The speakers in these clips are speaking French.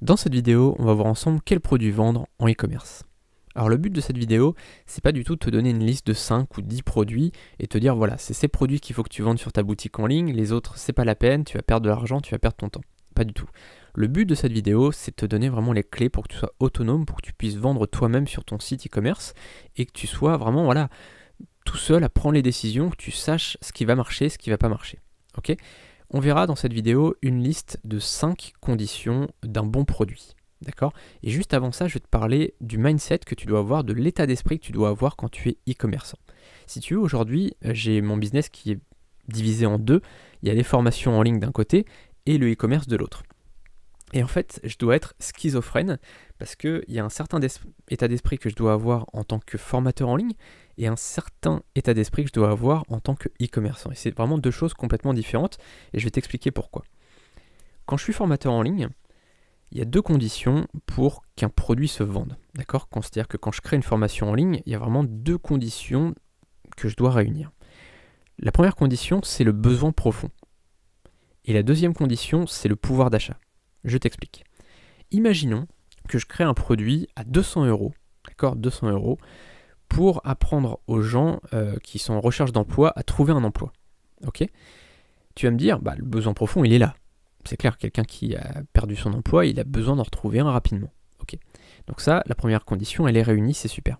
Dans cette vidéo, on va voir ensemble quels produits vendre en e-commerce. Alors le but de cette vidéo, c'est pas du tout de te donner une liste de 5 ou 10 produits et te dire voilà, c'est ces produits qu'il faut que tu vendes sur ta boutique en ligne, les autres c'est pas la peine, tu vas perdre de l'argent, tu vas perdre ton temps. Pas du tout. Le but de cette vidéo, c'est de te donner vraiment les clés pour que tu sois autonome, pour que tu puisses vendre toi-même sur ton site e-commerce et que tu sois vraiment tout seul à prendre les décisions, que tu saches ce qui va marcher, ce qui va pas marcher. Ok ? On verra dans cette vidéo une liste de 5 conditions d'un bon produit. D'accord ? Et juste avant ça, je vais te parler du mindset que tu dois avoir, de l'état d'esprit que tu dois avoir quand tu es e-commerçant. Si tu veux, aujourd'hui, j'ai mon business qui est divisé en deux. Il y a les formations en ligne d'un côté et le e-commerce de l'autre. Et en fait, je dois être schizophrène parce qu'il y a un certain état d'esprit que je dois avoir en tant que formateur en ligne et un certain état d'esprit que je dois avoir en tant que e-commerçant. Et c'est vraiment deux choses complètement différentes et je vais t'expliquer pourquoi. Quand je suis formateur en ligne, il y a deux conditions pour qu'un produit se vende. D'accord ? C'est-à-dire que quand je crée une formation en ligne, il y a vraiment deux conditions que je dois réunir. La première condition, c'est le besoin profond. Et la deuxième condition, c'est le pouvoir d'achat. Je t'explique. Imaginons que je crée un produit à 200 €, d'accord, 200 €, pour apprendre aux gens qui sont en recherche d'emploi à trouver un emploi. Ok ? Tu vas me dire, le besoin profond, il est là. C'est clair, quelqu'un qui a perdu son emploi, il a besoin d'en retrouver un rapidement. Ok. Donc ça, la première condition, elle est réunie, c'est super.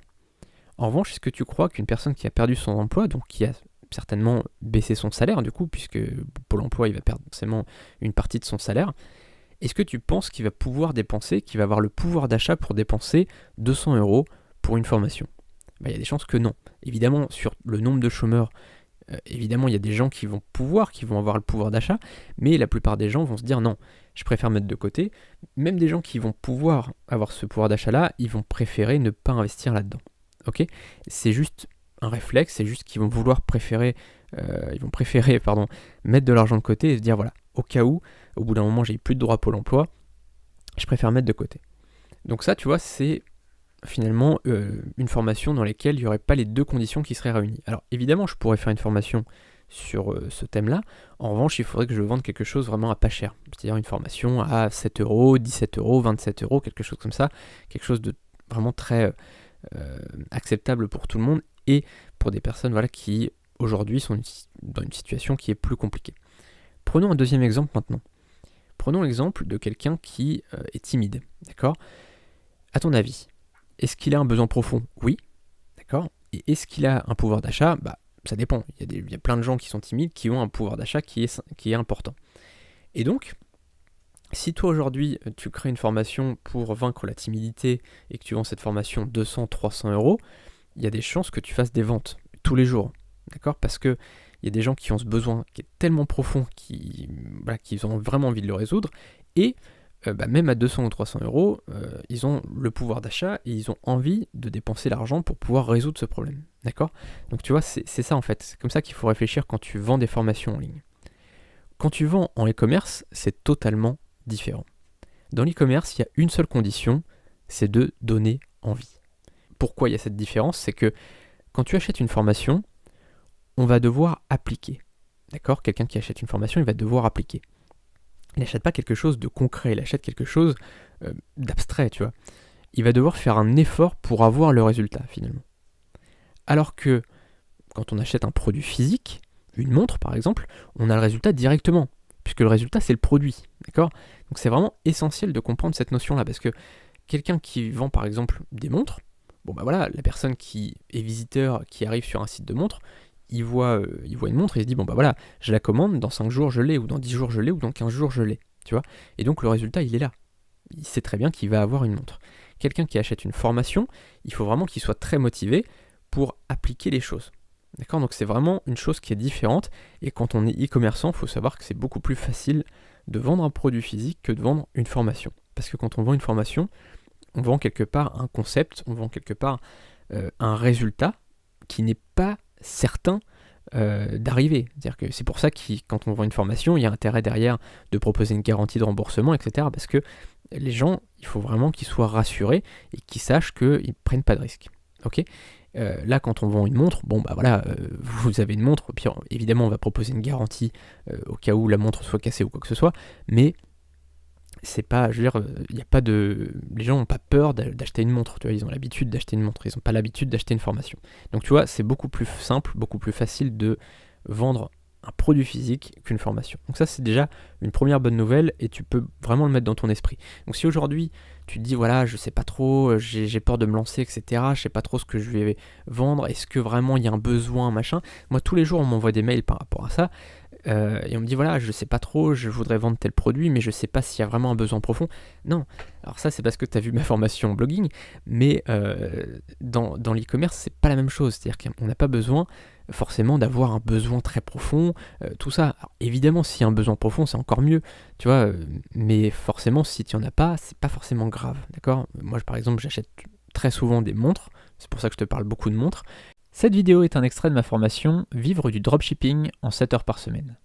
En revanche, est-ce que tu crois qu'une personne qui a perdu son emploi, donc qui a certainement baissé son salaire du coup, puisque Pôle emploi, il va perdre forcément une partie de son salaire, est-ce que tu penses qu'il va pouvoir dépenser, qu'il va avoir le pouvoir d'achat pour dépenser 200 € pour une formation ? Il y a des chances que non. Évidemment, sur le nombre de chômeurs, évidemment, il y a des gens qui vont avoir le pouvoir d'achat, mais la plupart des gens vont se dire non, je préfère mettre de côté. Même des gens qui vont pouvoir avoir ce pouvoir d'achat-là, ils vont préférer ne pas investir là-dedans. Ok ? C'est juste un réflexe, c'est juste qu'ils vont préférer mettre de l'argent de côté et se dire voilà, au cas où, au bout d'un moment, j'ai plus de droit à Pôle emploi, je préfère mettre de côté. Donc ça, tu vois, c'est finalement une formation dans laquelle il n'y aurait pas les deux conditions qui seraient réunies. Alors évidemment, je pourrais faire une formation sur ce thème-là. En revanche, il faudrait que je vende quelque chose vraiment à pas cher. C'est-à-dire une formation à 7 €, 17 €, 27 €, quelque chose comme ça. Quelque chose de vraiment très acceptable pour tout le monde et pour des personnes qui aujourd'hui sont dans une situation qui est plus compliquée. Prenons un deuxième exemple maintenant. Prenons l'exemple de quelqu'un qui est timide. D'accord ? À ton avis, est-ce qu'il a un besoin profond ? Oui. D'accord ? Et est-ce qu'il a un pouvoir d'achat ? Ça dépend. Il y a plein de gens qui sont timides qui ont un pouvoir d'achat qui est important. Et donc, si toi aujourd'hui tu crées une formation pour vaincre la timidité et que tu vends cette formation 200, 300 €, il y a des chances que tu fasses des ventes tous les jours. D'accord ? Parce que il y a des gens qui ont ce besoin qui est tellement profond qu'ils ont vraiment envie de le résoudre et même à 200 ou 300 €, ils ont le pouvoir d'achat et ils ont envie de dépenser l'argent pour pouvoir résoudre ce problème. D'accord ? Donc tu vois, c'est ça en fait. C'est comme ça qu'il faut réfléchir quand tu vends des formations en ligne. Quand tu vends en e-commerce, c'est totalement différent. Dans l'e-commerce, il y a une seule condition, c'est de donner envie. Pourquoi il y a cette différence ? C'est que quand tu achètes une formation, on va devoir appliquer. D'accord ? Quelqu'un qui achète une formation, il va devoir appliquer. Il n'achète pas quelque chose de concret, il achète quelque chose d'abstrait, tu vois. Il va devoir faire un effort pour avoir le résultat, finalement. Alors que, quand on achète un produit physique, une montre par exemple, on a le résultat directement, puisque le résultat c'est le produit, d'accord ? Donc c'est vraiment essentiel de comprendre cette notion-là, parce que quelqu'un qui vend par exemple des montres, la personne qui est visiteur, qui arrive sur un site de montres, il voit une montre et il se dit je la commande, dans 5 jours je l'ai, ou dans 10 jours je l'ai, ou dans 15 jours je l'ai, tu vois. Et donc le résultat il est là. Il sait très bien qu'il va avoir une montre. Quelqu'un qui achète une formation, il faut vraiment qu'il soit très motivé pour appliquer les choses. D'accord ? Donc c'est vraiment une chose qui est différente, et quand on est e-commerçant, il faut savoir que c'est beaucoup plus facile de vendre un produit physique que de vendre une formation. Parce que quand on vend une formation, on vend quelque part un concept, on vend quelque part un résultat qui n'est pas certain d'arriver. C'est-à-dire que c'est pour ça que quand on vend une formation, il y a intérêt derrière de proposer une garantie de remboursement, etc. Parce que les gens, il faut vraiment qu'ils soient rassurés et qu'ils sachent qu'ils ne prennent pas de risques. Ok ? Là, quand on vend une montre, vous avez une montre, puis évidemment, on va proposer une garantie au cas où la montre soit cassée ou quoi que ce soit, mais c'est pas, je veux dire, il y a pas de, les gens n'ont pas peur d'acheter une montre, tu vois, ils ont l'habitude d'acheter une montre, ils n'ont pas l'habitude d'acheter une formation. Donc tu vois, c'est beaucoup plus simple, beaucoup plus facile de vendre un produit physique qu'une formation. Donc ça, c'est déjà une première bonne nouvelle et tu peux vraiment le mettre dans ton esprit. Donc si aujourd'hui tu te dis voilà, je sais pas trop, j'ai peur de me lancer, etc. Je sais pas trop ce que je vais vendre, est-ce que vraiment il y a un besoin, machin. Moi tous les jours on m'envoie des mails par rapport à ça. Et on me dit voilà, je sais pas trop, je voudrais vendre tel produit, mais je sais pas s'il y a vraiment un besoin profond. Non, alors ça c'est parce que tu as vu ma formation en blogging, mais dans l'e-commerce c'est pas la même chose, c'est-à-dire qu'on n'a pas besoin forcément d'avoir un besoin très profond, tout ça. Alors, évidemment, s'il y a un besoin profond, c'est encore mieux, tu vois, mais forcément, si tu en as pas, c'est pas forcément grave, d'accord? Moi, par exemple, j'achète très souvent des montres, c'est pour ça que je te parle beaucoup de montres. Cette vidéo est un extrait de ma formation Vivre du dropshipping en 7 heures par semaine.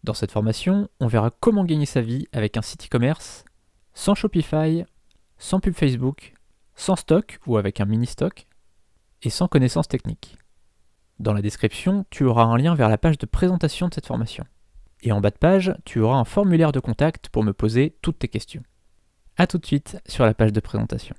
Dans cette formation, on verra comment gagner sa vie avec un site e-commerce sans Shopify, sans pub Facebook, sans stock ou avec un mini stock et sans connaissances techniques. Dans la description, tu auras un lien vers la page de présentation de cette formation. Et en bas de page, tu auras un formulaire de contact pour me poser toutes tes questions. A tout de suite sur la page de présentation.